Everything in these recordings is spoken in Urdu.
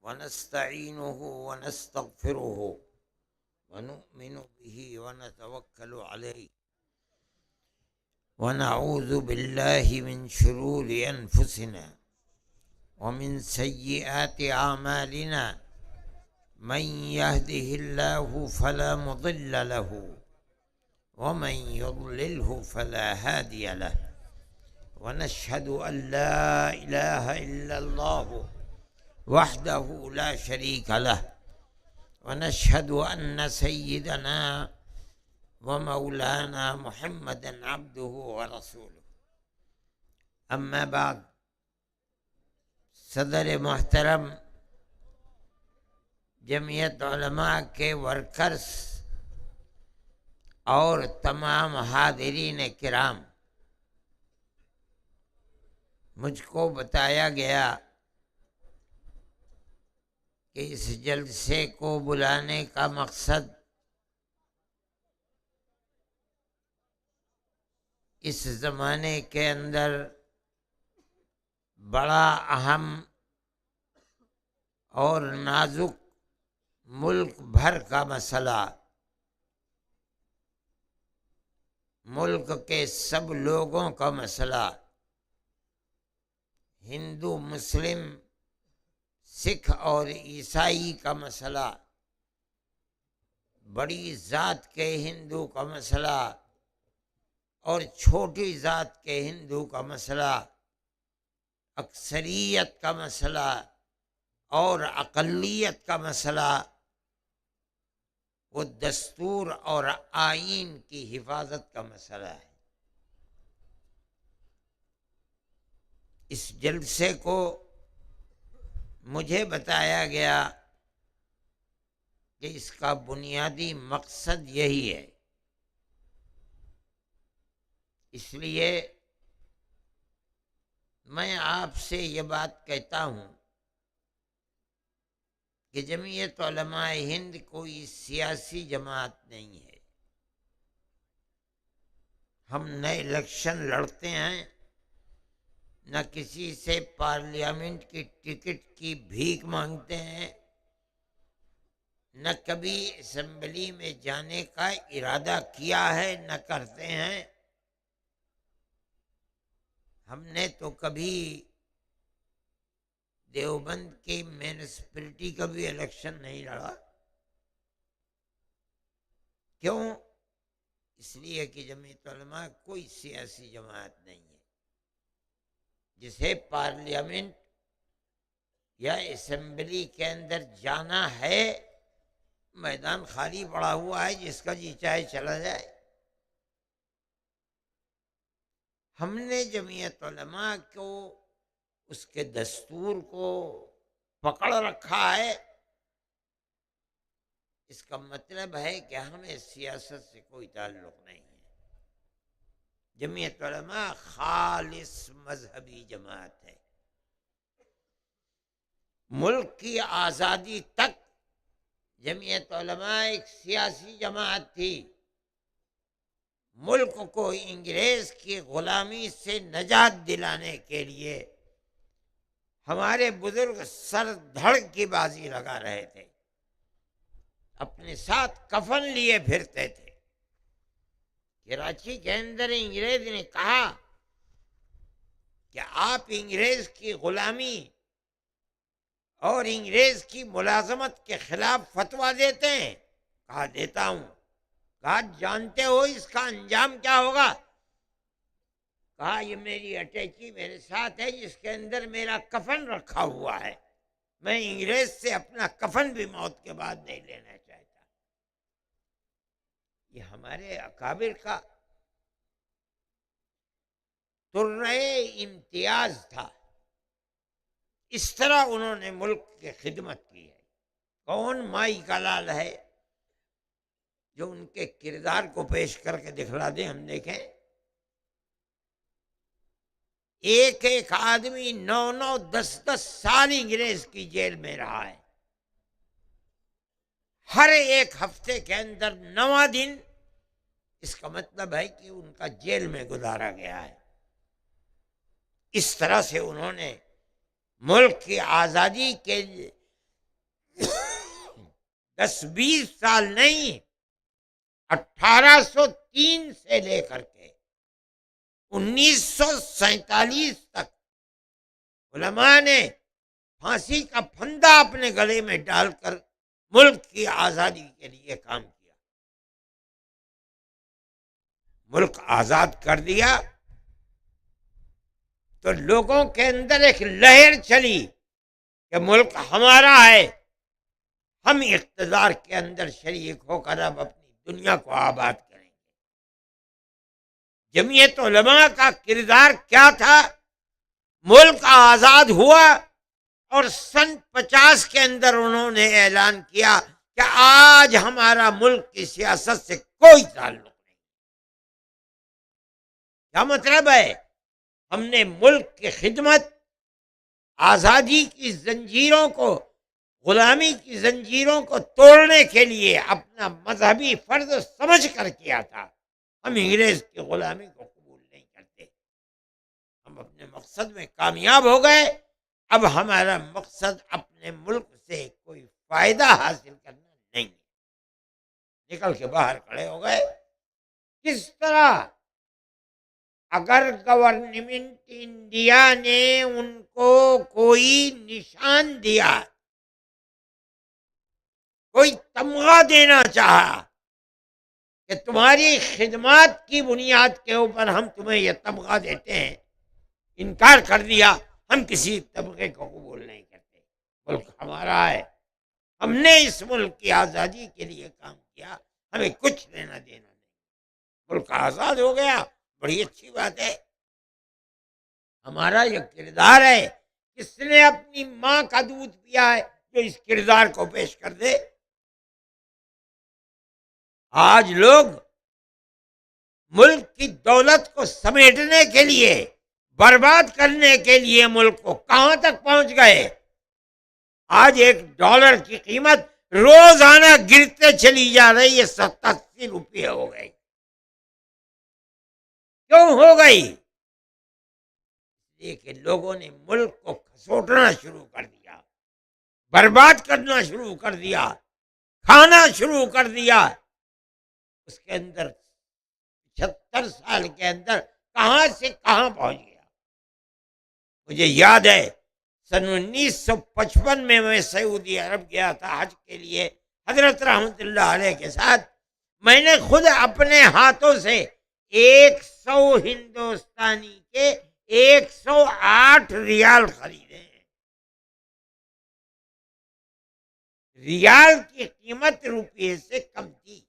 ونستعينه ونستغفره ونؤمن به ونتوكل عليه ونعوذ بالله من شرور أنفسنا ومن سيئات أعمالنا من يهده الله فلا مضل له ومن يضلله فلا هادي له ونشهد أن لا إله إلا الله وحده لا شريك له ونشهد أن سيدنا ومولانا محمدا عبده ورسوله اما بعد صدر محترم جمعیت علماء کے ورکرز اور تمام حاضرین کرام، مجھ کو بتایا گیا کہ اس جلسے کو بلانے کا مقصد اس زمانے کے اندر بڑا اہم اور نازک ملک بھر کا مسئلہ، ملک کے سب لوگوں کا مسئلہ، ہندو مسلم سکھ اور عیسائی کا مسئلہ، بڑی ذات کے ہندو کا مسئلہ اور چھوٹی ذات کے ہندو کا مسئلہ، اکثریت کا مسئلہ اور اقلیت کا مسئلہ، وہ دستور اور آئین کی حفاظت کا مسئلہ ہے۔ اس جلسے کو مجھے بتایا گیا کہ اس کا بنیادی مقصد یہی ہے، اس لیے میں آپ سے یہ بات کہتا ہوں کہ جمعیت علماء ہند کوئی سیاسی جماعت نہیں ہے۔ ہم نہ الیکشن لڑتے ہیں، نہ کسی سے پارلیمنٹ کی ٹکٹ کی بھیک مانگتے ہیں، نہ کبھی اسمبلی میں جانے کا ارادہ کیا ہے، نہ کرتے ہیں۔ ہم نے تو کبھی دیوبند کی میونسپلٹی کا بھی الیکشن نہیں لڑا۔ کیوں؟ اس لیے کہ جمعیت علماء کوئی سیاسی جماعت نہیں ہے۔ جسے پارلیمنٹ یا اسمبلی کے اندر جانا ہے، میدان خالی پڑا ہوا ہے، جس کا جی چاہے چلا جائے۔ ہم نے جمعیت علماء کو، اس کے دستور کو پکڑ رکھا ہے۔ اس کا مطلب ہے کہ ہمیں سیاست سے کوئی تعلق نہیں ہے۔ جمعیت علماء خالص مذہبی جماعت ہے۔ ملک کی آزادی تک جمعیت علماء ایک سیاسی جماعت تھی۔ ملک کو انگریز کی غلامی سے نجات دلانے کے لیے ہمارے بزرگ سر دھڑ کی بازی لگا رہے تھے، اپنے ساتھ کفن لیے پھرتے تھے۔ کراچی کے اندر انگریز نے کہا کہ آپ انگریز کی غلامی اور انگریز کی ملازمت کے خلاف فتویٰ دیتے ہیں؟ کہا دیتا ہوں۔ کہا جانتے ہو اس کا انجام کیا ہوگا؟ کہا یہ میری اٹیچی میرے ساتھ ہے، جس کے اندر میرا کفن رکھا ہوا ہے، میں انگریز سے اپنا کفن بھی موت کے بعد نہیں لینا چاہتا۔ یہ ہمارے اکابر کا ترے امتیاز تھا۔ اس طرح انہوں نے ملک کی خدمت کی ہے۔ کون مائی کا لال ہے جو ان کے کردار کو پیش کر کے دکھلا دیں، ہم دیکھیں۔ ایک ایک آدمی 9 10 سال انگریز کی جیل میں رہا ہے۔ ہر ایک ہفتے کے اندر 9 دن، اس کا مطلب ہے کہ ان کا جیل میں گزارا گیا ہے۔ اس طرح سے انہوں نے ملک کی آزادی کے 10-20 سال نہیں، 1803 سے لے کر کے 1947 تک علماء نے پھانسی کا پھندا اپنے گلے میں ڈال کر ملک کی آزادی کے لیے کام کیا. ملک آزاد کر دیا تو لوگوں کے اندر ایک لہر چلی کہ ملک ہمارا ہے، ہم اقتدار کے اندر شریک ہو کر اب اپنی دنیا کو آباد کریں گے. جمعیت علماء کا کردار کیا تھا؟ ملک آزاد ہوا اور سن 50 کے اندر انہوں نے اعلان کیا کہ آج ہمارا ملک کی سیاست سے کوئی تعلق نہیں. کیا مطلب ہے؟ ہم نے ملک کی خدمت، آزادی کی زنجیروں کو، غلامی کی زنجیروں کو توڑنے کے لیے اپنا مذہبی فرض سمجھ کر کیا تھا. ہم انگریز کی غلامی کو قبول نہیں کرتے. ہم اپنے مقصد میں کامیاب ہو گئے. اب ہمارا مقصد اپنے ملک سے کوئی فائدہ حاصل کرنا نہیں ہے. نکل کے باہر کھڑے ہو گئے. کس طرح؟ اگر گورنمنٹ انڈیا نے ان کو کوئی نشان دیا، کوئی تمغہ دینا چاہا کہ تمہاری خدمات کی بنیاد کے اوپر ہم تمہیں یہ تمغہ دیتے ہیں، انکار کر دیا، ہم کسی تمغے کو قبول نہیں کرتے. ملک ہمارا ہے، ہم نے اس ملک کی آزادی کے لیے کام کیا، ہمیں کچھ لینا دینا نہیں. ملک آزاد ہو گیا، بڑی اچھی بات ہے. ہمارا یہ کردار ہے. کس نے اپنی ماں کا دودھ پیا ہے جو اس کردار کو پیش کر دے؟ آج لوگ ملک کی دولت کو سمیٹنے کے لیے، برباد کرنے کے لیے ملک کو کہاں تک پہنچ گئے؟ آج $1 کی قیمت روزانہ گرتے چلی جا رہی ہے، 87 روپے ہو گئی. کیوں ہو گئی؟ یہ کہ لوگوں نے ملک کو کھسوٹنا شروع کر دیا، برباد کرنا شروع کر دیا، کھانا شروع کر دیا. اس کے اندر 75 سال کے اندر کہاں سے کہاں پہنچ گیا. مجھے یاد ہے سن 1955 میں سعودی عرب گیا تھا حج کے لیے حضرت رحمت اللہ علیہ کے ساتھ. میں نے خود اپنے ہاتھوں سے 100 ہندوستانی کے 108 ریال خریدے ہیں. ریال کی قیمت روپے سے کم تھی.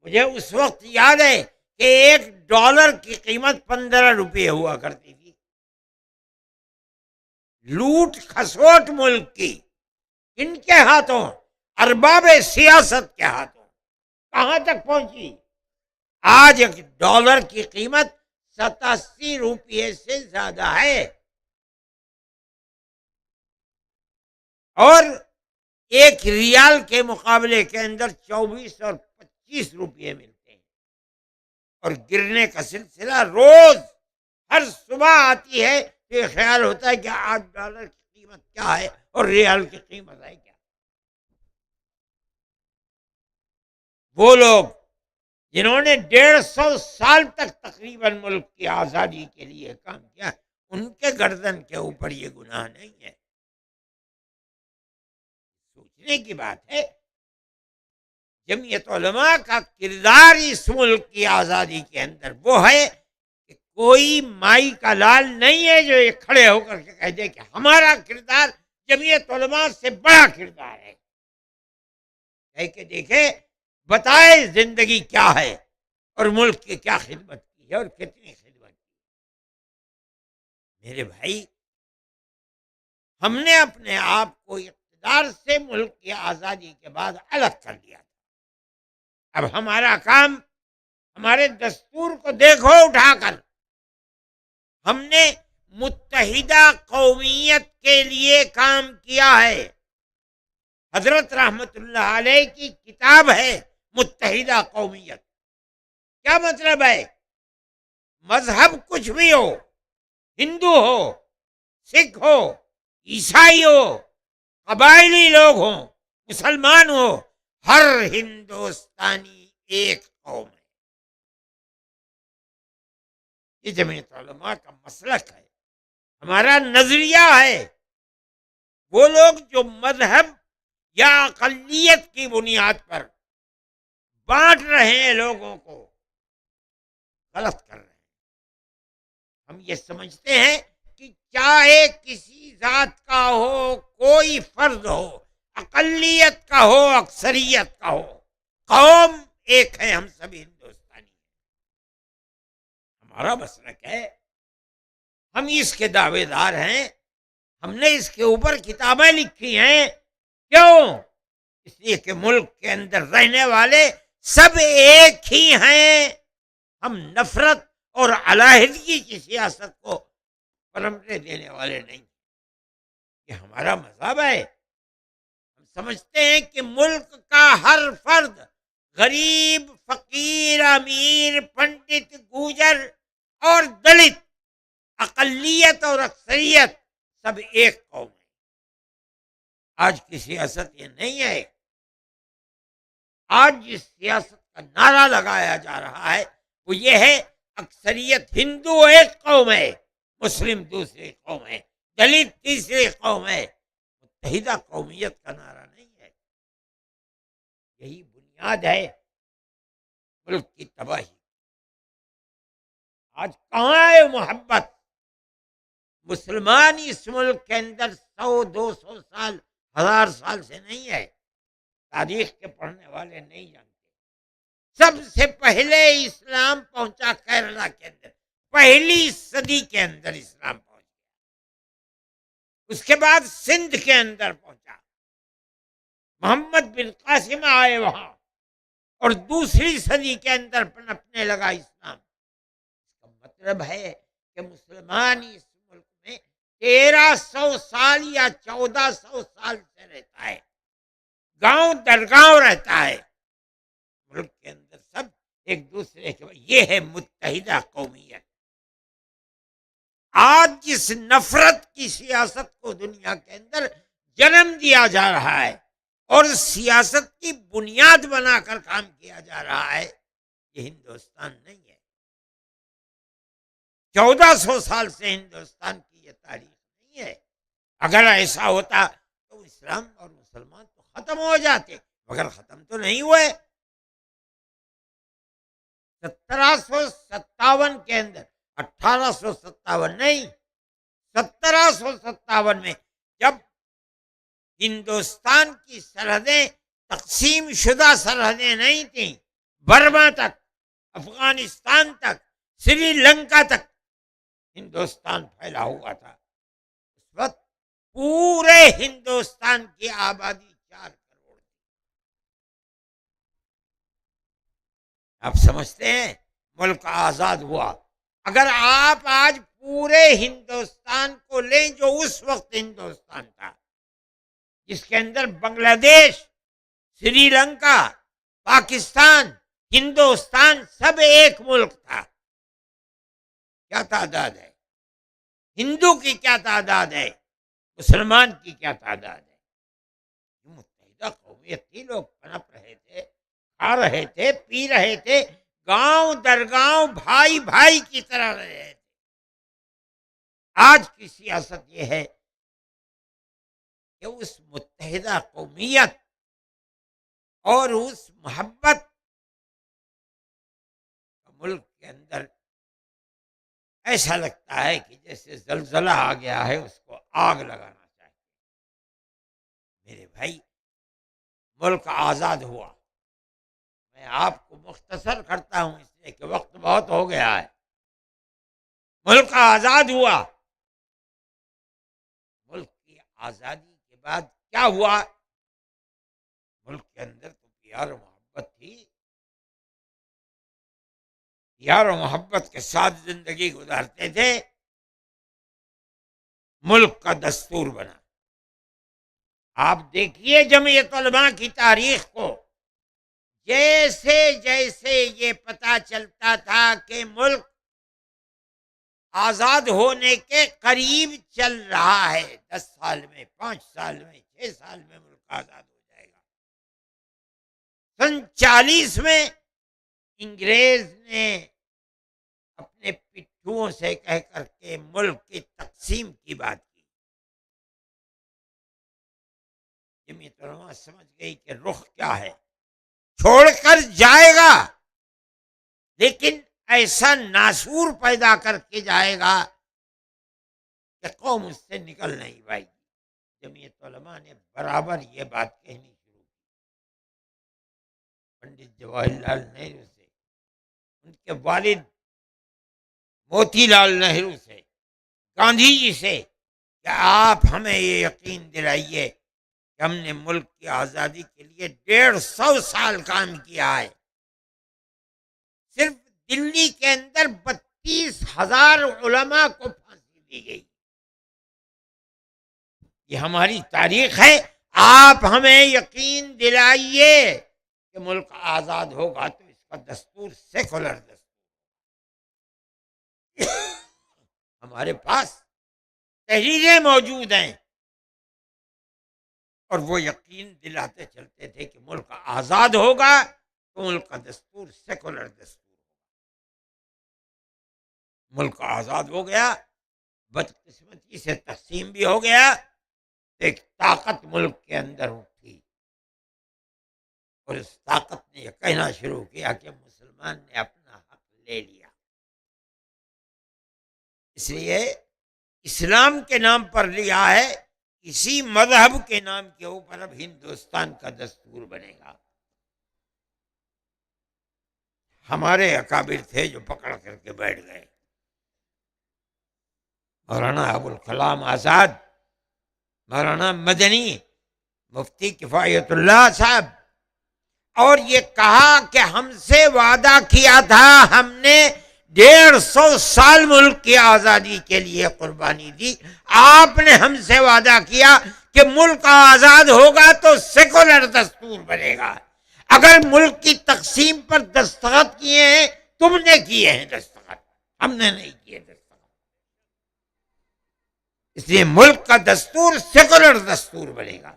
مجھے اس وقت یاد ہے کہ $1 کی قیمت 15 روپے ہوا کرتی تھی. لوٹ کھسوٹ ملک کی ان کے ہاتھوں، ارباب سیاست کے ہاتھوں کہاں تک پہنچی؟ آج $1 کی قیمت 87 روپے سے زیادہ ہے، اور 1 ریال کے مقابلے کے اندر 24 اور 25 روپے ملتے ہیں. اور گرنے کا سلسلہ روز ہر صبح آتی ہے تو یہ خیال ہوتا ہے کہ آج $1 کی قیمت کیا ہے اور ریال کی قیمت ہے کیا. وہ لوگ جنہوں نے 150 سال تک تقریباً ملک کی آزادی کے لیے کام کیا، ان کے گردن کے اوپر یہ گناہ نہیں ہے. سوچنے کی بات ہے. جمعیت علماء کا کردار اس ملک کی آزادی کے اندر وہ ہے کہ کوئی مائی کا لال نہیں ہے جو یہ کھڑے ہو کر کے کہہ دے کہ ہمارا کردار جمعیت علماء سے بڑا کردار ہے. کہہ کے دیکھے، بتائے زندگی کیا ہے اور ملک کی کیا خدمت کی ہے اور کتنی خدمت کی. میرے بھائی، ہم نے اپنے آپ کو اقتدار سے ملک کی آزادی کے بعد الگ کر دیا تھا. اب ہمارا کام، ہمارے دستور کو دیکھو اٹھا کر، ہم نے متحدہ قومیت کے لیے کام کیا ہے. حضرت رحمت اللہ علیہ کی کتاب ہے متحدہ قومیت. کیا مطلب ہے؟ مذہب کچھ بھی ہو، ہندو ہو، سکھ ہو، عیسائی ہو، قبائلی لوگ ہوں، مسلمان ہو، ہر ہندوستانی ایک قوم ہے. یہ جمعیت علماء کا مسلک ہے، ہمارا نظریہ ہے. وہ لوگ جو مذہب یا اقلیت کی بنیاد پر بانٹ رہے ہیں لوگوں کو، غلط کر رہے ہیں. ہم یہ سمجھتے ہیں کہ چاہے کسی ذات کا ہو، کوئی فرد ہو، اقلیت کا ہو، اکثریت کا ہو، قوم ایک ہے، ہم سبھی ہندوستانی ہیں. ہمارا مسلک ہے، ہم اس کے دعوے دار ہیں، ہم نے اس کے اوپر کتابیں لکھی ہیں. کیوں؟ اس لیے کہ ملک کے اندر رہنے والے سب ایک ہی ہیں. ہم نفرت اور علیحدگی کی سیاست کو پرمپرے دینے والے نہیں. یہ ہمارا مذہب ہے. ہم سمجھتے ہیں کہ ملک کا ہر فرد، غریب، فقیر، امیر، پنڈت، گوجر اور دلت، اقلیت اور اکثریت، سب ایک قوم ہے. آج کی سیاست یہ نہیں ہے. آج جس سیاست کا نعرہ لگایا جا رہا ہے وہ یہ ہے: اکثریت ہندو ایک قوم ہے، مسلم دوسری قوم ہے، دلت تیسری قوم ہے. متحدہ قومیت کا نعرہ نہیں ہے. یہی بنیاد ہے ملک کی تباہی. آج کہاں ہے محبت؟ مسلمان اس ملک کے اندر 100 200 سال، 1000 سال سے نہیں ہے. تاریخ کے پڑھنے والے نہیں جانتے. سب سے پہلے اسلام پہنچا کیرلا کے اندر، پہلی صدی کے اندر اسلام پہنچ گیا. اس کے بعد سندھ کے اندر پہنچا، محمد بن قاسم آئے وہاں، اور دوسری صدی کے اندر پنپنے لگا اسلام. اس کا مطلب ہے کہ مسلمان اس ملک میں 1300 سال یا 1400 سال سے رہتا ہے، گاؤں در گاؤں رہتا ہے. ملک کے اندر سب ایک دوسرے کے، یہ ہے متحدہ قومیت. آج جس نفرت کی سیاست کو دنیا کے اندر جنم دیا جا رہا ہے اور سیاست کی بنیاد بنا کر کام کیا جا رہا ہے، یہ ہندوستان نہیں ہے. 1400 سال سے ہندوستان کی یہ تاریخ نہیں ہے. اگر ایسا ہوتا تو اسلام اور مسلمان تو ختم ہو جاتے، مگر ختم تو نہیں ہوئے. 1757 کے اندر، 1857 نہیں، 1757 میں جب ہندوستان کی سرحدیں تقسیم شدہ سرحدیں نہیں تھیں، برما تک، افغانستان تک، سری لنکا تک ہندوستان پھیلا ہوا تھا. اس وقت پورے ہندوستان کی آبادی 4 کروڑ. آپ سمجھتے ہیں ملک آزاد ہوا. اگر آپ آج پورے ہندوستان کو لیں جو اس وقت ہندوستان تھا، جس کے اندر بنگلہ دیش، سری لنکا، پاکستان، ہندوستان سب ایک ملک تھا، کیا تعداد ہے؟ ہندو کی کیا تعداد ہے؟ مسلمان کی کیا تعداد ہے؟ متحدہ قومیت تھی. لوگ پنپ رہے تھے، کھا رہے تھے، پی رہے تھے، گاؤں در گاؤں بھائی بھائی کی طرح رہے تھے. آج کی سیاست یہ ہے کہ اس متحدہ قومیت اور اس محبت ملک کے اندر ایسا لگتا ہے کہ جیسے زلزلہ آ گیا ہے، اس کو آگ لگانا چاہیے. میرے بھائی، ملک آزاد ہوا. میں آپ کو مختصر کرتا ہوں اس لیے کہ وقت بہت ہو گیا ہے. ملک آزاد ہوا. ملک کی آزادی کے بعد کیا ہوا؟ ملک کے اندر تو پیار و محبت تھی، پیار و محبت کے ساتھ زندگی گزارتے تھے. ملک کا دستور بنا. آپ دیکھیے جمعیت علماء کی تاریخ کو، جیسے جیسے یہ پتا چلتا تھا کہ ملک آزاد ہونے کے قریب چل رہا ہے. 10 سال میں، 5 سال میں، 6 سال میں ملک آزاد ہو جائے گا. 1940 میں انگریز نے اپنے پٹھوؤں سے کہہ کر کے ملک کی تقسیم کی بات کی. جمعیت علماء سمجھ گئی کہ رخ کیا ہے، چھوڑ کر جائے گا لیکن ایسا ناسور پیدا کر کے جائے گا کہ قوم اس سے نکل نہیں پائے گی. جمعیت علماء نے برابر یہ بات کہنی شروع کی. پنڈت جواہر لال نہرو سے، ان کے والد موتی لال نہرو سے، گاندھی جی سے کہ آپ ہمیں یہ یقین دلائیے کہ ہم نے ملک کی آزادی کے لیے 150 سال کام کیا ہے. صرف دلی کے اندر 32,000 علماء کو پھانسی دی گئی. یہ ہماری تاریخ ہے. آپ ہمیں یقین دلائیے کہ ملک آزاد ہوگا تو اس کا دستور سیکولر دستور. ہمارے پاس تحریریں موجود ہیں اور وہ یقین دلاتے چلتے تھے کہ ملک آزاد ہوگا تو ملک کا دستور سیکولر دستور. ملک آزاد ہو گیا، بدقسمتی سے تقسیم بھی ہو گیا. ایک طاقت ملک کے اندر اٹھی اور اس طاقت نے یہ کہنا شروع کیا کہ مسلمان نے اپنا حق لے لیا. اس لیے اسلام کے نام پر لیا ہے، اسی مذہب کے نام کے اوپر اب ہندوستان کا دستور بنے گا. ہمارے اکابر تھے جو پکڑ کر کے بیٹھ گئے. مولانا ابوالکلام آزاد، مولانا مدنی، مفتی کفایت اللہ صاحب، اور یہ کہا کہ ہم سے وعدہ کیا تھا، ہم نے 150 سال ملک کی آزادی کے لیے قربانی دی. آپ نے ہم سے وعدہ کیا کہ ملک آزاد ہوگا تو سیکولر دستور بنے گا. اگر ملک کی تقسیم پر دستخط کیے ہیں، تم نے کیے ہیں دستخط، ہم نے نہیں کیے دستخط. اس لیے ملک کا دستور سیکولر دستور بنے گا.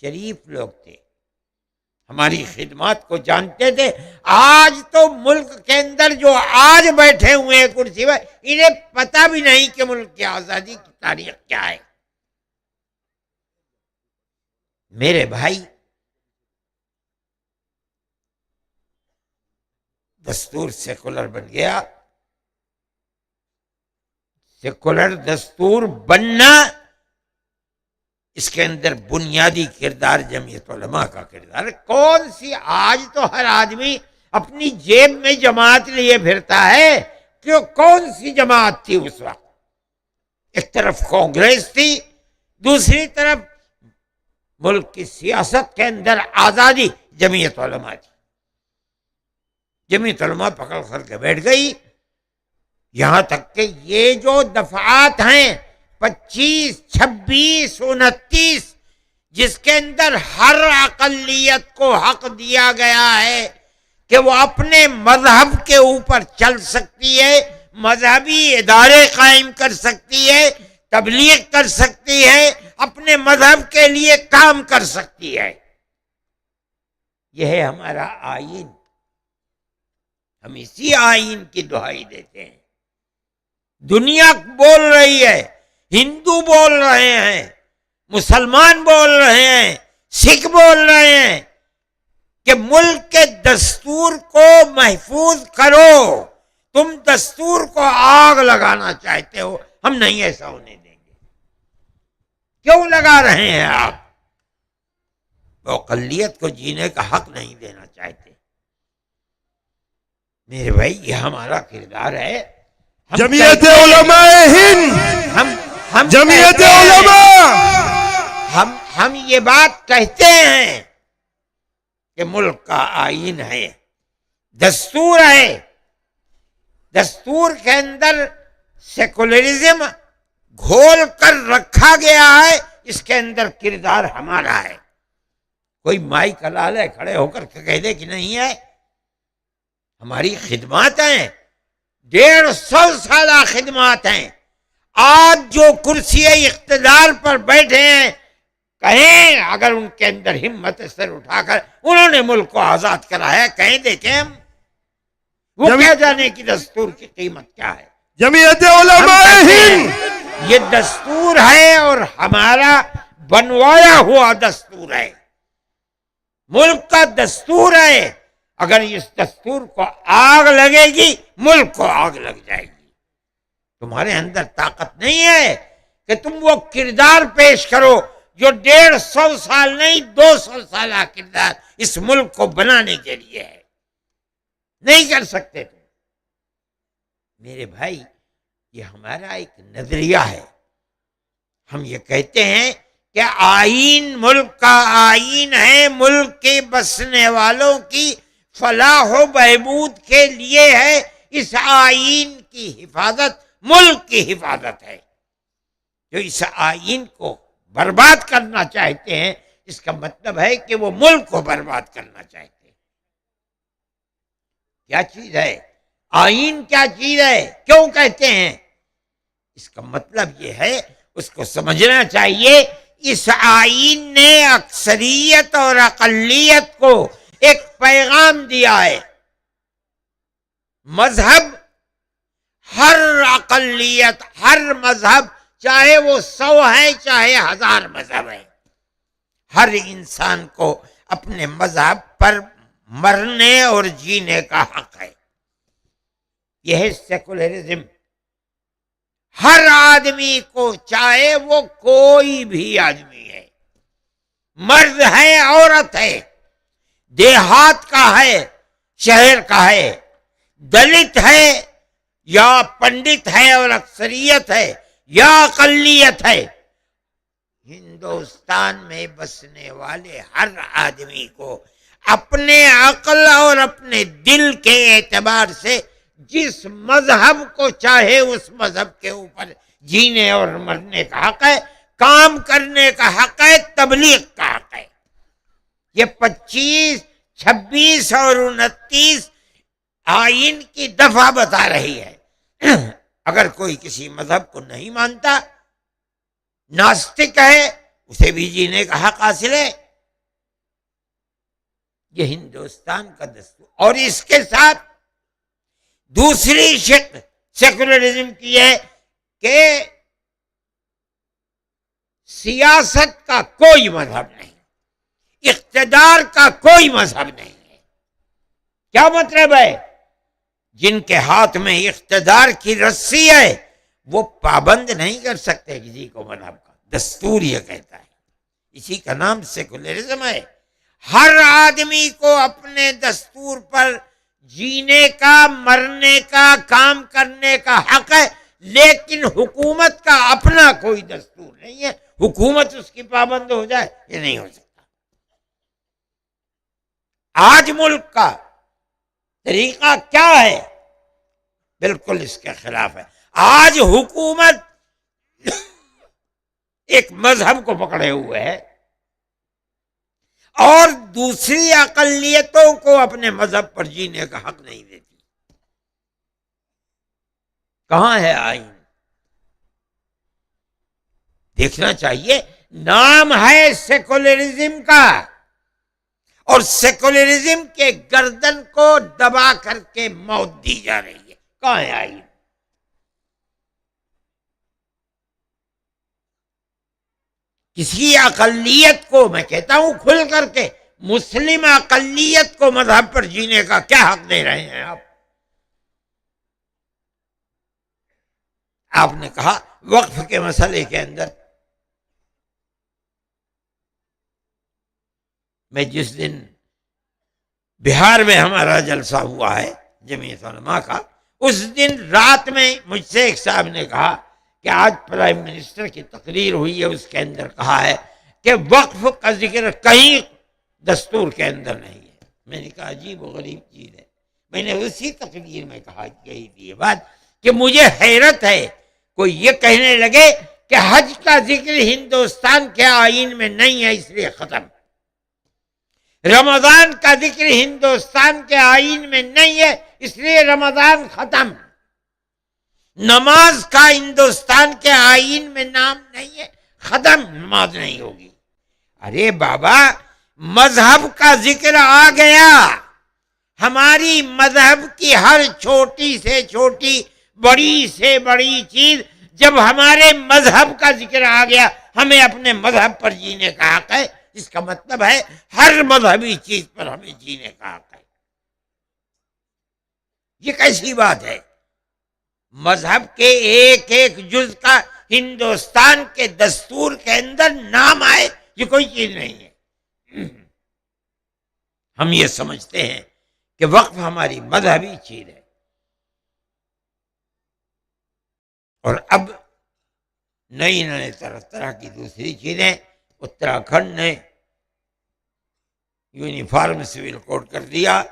شریف لوگ تھے، ہماری خدمات کو جانتے تھے. آج تو ملک کے اندر جو آج بیٹھے ہوئے ہیں کرسی پر، انہیں پتہ بھی نہیں کہ ملک کی آزادی کی تاریخ کیا ہے. میرے بھائی، دستور سیکولر بن گیا. سیکولر دستور بننا، اس کے اندر بنیادی کردار جمعیت علماء کا کردار ہے. کون سی، آج تو ہر آدمی اپنی جیب میں جماعت لیے پھرتا ہے. کہ کون سی جماعت تھی اس وقت؟ ایک طرف کانگریس تھی، دوسری طرف ملک کی سیاست کے اندر آزادی جمعیت علماء تھی. جمعیت علماء پکڑ کر کے بیٹھ گئی. یہاں تک کہ یہ جو دفعات ہیں 25، 26، 29، جس کے اندر ہر اقلیت کو حق دیا گیا ہے کہ وہ اپنے مذہب کے اوپر چل سکتی ہے، مذہبی ادارے قائم کر سکتی ہے، تبلیغ کر سکتی ہے، اپنے مذہب کے لیے کام کر سکتی ہے. یہ ہے ہمارا آئین. ہم اسی آئین کی دہائی دیتے ہیں. دنیا بول رہی ہے، ہندو بول رہے ہیں، مسلمان بول رہے ہیں، سکھ بول رہے ہیں کہ ملک کے دستور کو محفوظ کرو. تم دستور کو آگ لگانا چاہتے ہو، ہم نہیں ایسا ہونے دیں گے. کیوں لگا رہے ہیں آپ؟ وہ اقلیت کو جینے کا حق نہیں دینا چاہتے. میرے بھائی، یہ ہمارا کردار ہے. جمعیت علماء ہند، جمعیت علماء، ہم یہ بات کہتے ہیں کہ ملک کا آئین ہے، دستور ہے. دستور کے اندر سیکولرزم گھول کر رکھا گیا ہے. اس کے اندر کردار ہمارا ہے. کوئی مائی کلال ہے کھڑے ہو کر کہہ دے کہ نہیں ہے. ہماری خدمات ہیں. 150 سالہ خدمات ہیں. آج جو کرسی اقتدار پر بیٹھے ہیں، کہیں اگر ان کے اندر ہمت سر اٹھا کر انہوں نے ملک کو آزاد کرا ہے، کہیں دیکھیں ہم وہ کیا جانے کی دستور کی قیمت کیا ہے. جمعیت علماء ہند یہ دستور ہے اور ہمارا بنوایا ہوا دستور ہے، ملک کا دستور ہے. اگر اس دستور کو آگ لگے گی ملک کو آگ لگ جائے گی. تمہارے اندر طاقت نہیں ہے کہ تم وہ کردار پیش کرو جو 150 سال نہیں 200 سالہ کردار اس ملک کو بنانے کے لیے ہے. نہیں کر سکتے تم. میرے بھائی، یہ ہمارا ایک نظریہ ہے. ہم یہ کہتے ہیں کہ آئین ملک کا آئین ہے، ملک کے بسنے والوں کی فلاح و بہبود کے لیے ہے. اس آئین کی حفاظت ملک کی حفاظت ہے. جو اس آئین کو برباد کرنا چاہتے ہیں، اس کا مطلب ہے کہ وہ ملک کو برباد کرنا چاہتے ہیں. کیا چیز ہے آئین؟ کیا چیز ہے؟ کیوں کہتے ہیں؟ اس کا مطلب یہ ہے، اس کو سمجھنا چاہیے. اس آئین نے اکثریت اور اقلیت کو ایک پیغام دیا ہے. مذہب، ہر اقلیت، ہر مذہب، چاہے وہ 100 ہے چاہے 1000 مذہب ہے، ہر انسان کو اپنے مذہب پر مرنے اور جینے کا حق ہے. یہ ہے سیکولرزم. ہر آدمی کو، چاہے وہ کوئی بھی آدمی ہے، مرد ہے عورت ہے، دیہات کا ہے شہر کا ہے، دلت ہے یا پنڈت ہے اور اکثریت ہے یا اقلیت ہے، ہندوستان میں بسنے والے ہر آدمی کو اپنے عقل اور اپنے دل کے اعتبار سے جس مذہب کو چاہے اس مذہب کے اوپر جینے اور مرنے کا حق ہے، کام کرنے کا حق ہے، تبلیغ کا حق ہے. یہ 25، 26 اور 29 آئین کی دفعہ بتا رہی ہے. اگر کوئی کسی مذہب کو نہیں مانتا، ناستک ہے، اسے بھی جینے کا حق حاصل ہے. یہ ہندوستان کا دستور. اور اس کے ساتھ دوسری شکل سیکولرزم کی ہے کہ سیاست کا کوئی مذہب نہیں، اقتدار کا کوئی مذہب نہیں ہے. کیا مطلب ہے؟ جن کے ہاتھ میں اقتدار کی رسی ہے وہ پابند نہیں کر سکتے کسی کو مذہب کا. دستور یہ کہتا ہے. اسی کا نام سیکولرزم ہے. ہر آدمی کو اپنے دستور پر جینے کا، مرنے کا، کام کرنے کا حق ہے، لیکن حکومت کا اپنا کوئی دستور نہیں ہے. حکومت اس کی پابند ہو جائے، یہ نہیں ہو سکتا. آج ملک کا طریقہ کیا ہے؟ بالکل اس کے خلاف ہے. آج حکومت ایک مذہب کو پکڑے ہوئے ہے اور دوسری اقلیتوں کو اپنے مذہب پر جینے کا حق نہیں دیتی. کہاں ہے آئین؟ دیکھنا چاہیے. نام ہے سیکولرزم کا، اور سیکولرزم کے گردن کو دبا کر کے موت دی جا رہی ہے. کہاں ہے آئین؟ کسی اقلیت کو، میں کہتا ہوں کھل کر کے، مسلم اقلیت کو مذہب پر جینے کا کیا حق دے رہے ہیں آپ؟ آپ نے کہا وقف کے مسئلے کے اندر، میں جس دن بہار میں ہمارا جلسہ ہوا ہے جمعیت علماء کا، اس دن رات میں مجھ سے ایک صاحب نے کہا کہ آج پرائم منسٹر کی تقریر ہوئی ہے، اس کے اندر کہا ہے کہ وقف کا ذکر کہیں دستور کے اندر نہیں ہے. میں نے کہا عجیب و غریب چیز ہے. میں نے اسی تقریر میں کہا گئی تھی یہ بات کہ مجھے حیرت ہے کوئی یہ کہنے لگے کہ حج کا ذکر ہندوستان کے آئین میں نہیں ہے اس لیے ختم، رمضان کا ذکر ہندوستان کے آئین میں نہیں ہے اس لیے رمضان ختم. نماز کا ہندوستان کے آئین میں نام نہیں ہے، ختم، نماز نہیں ہوگی۔ ارے بابا، مذہب کا ذکر آ گیا، ہماری مذہب کی ہر چھوٹی سے چھوٹی، بڑی سے بڑی چیز جب ہمارے مذہب کا ذکر آ گیا، ہمیں اپنے مذہب پر جینے کا حق ہے۔ اس کا مطلب ہے ہر مذہبی چیز پر ہمیں جینے کا حق ہے۔ یہ کیسی بات ہے؟ مذہب کے ایک ایک جز کا ہندوستان کے دستور کے اندر نام آئے، یہ کوئی چیز نہیں ہے۔ ہم یہ سمجھتے ہیں کہ وقف ہماری مذہبی چیز ہے، اور اب نئی طرح طرح کی دوسری چیزیں۔ اتراکھنڈ نے یونیفارم سول کوڈ کر دیا،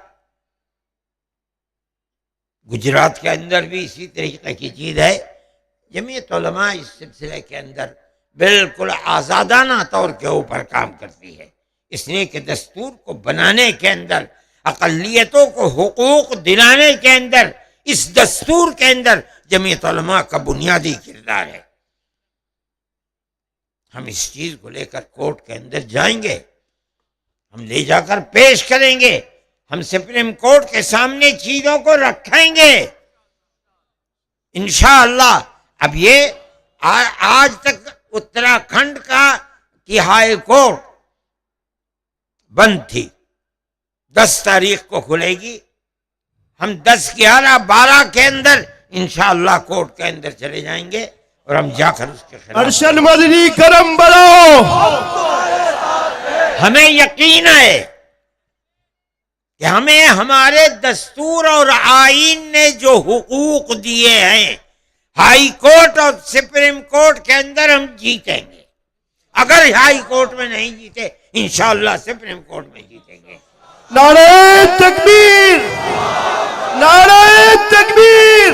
گجرات کے اندر بھی اسی طریقے کی چیز ہے۔ جمعیت علماء اس سلسلے کے اندر بالکل آزادانہ طور کے اوپر کام کرتی ہے، اس لیے کہ دستور کو بنانے کے اندر، اقلیتوں کو حقوق دلانے کے اندر، اس دستور کے اندر جمعیت علماء کا بنیادی کردار ہے۔ ہم اس چیز کو لے کر کورٹ کے اندر جائیں گے، ہم لے جا کر پیش کریں گے، ہم سپریم کورٹ کے سامنے چیزوں کو رکھیں گے انشاءاللہ۔ اب یہ آج تک اتراکھنڈ کی ہائی کورٹ بند تھی، 10 تاریخ کو کھلے گی۔ ہم 10، 11، 12 کے اندر انشاءاللہ کورٹ کے اندر چلے جائیں گے، اور ہم جا کر اس کے خلاف ارشد مدنی کرم بڑھاؤ۔ ہمیں یقین ہے کہ ہمیں ہمارے دستور اور آئین نے جو حقوق دیے ہیں، ہائی کورٹ اور سپریم کورٹ کے اندر ہم جیتیں گے۔ اگر ہائی کورٹ میں نہیں جیتے، انشاءاللہ سپریم کورٹ میں جیتیں گے۔ نعرہ تکبیر، نعرہ تکبیر۔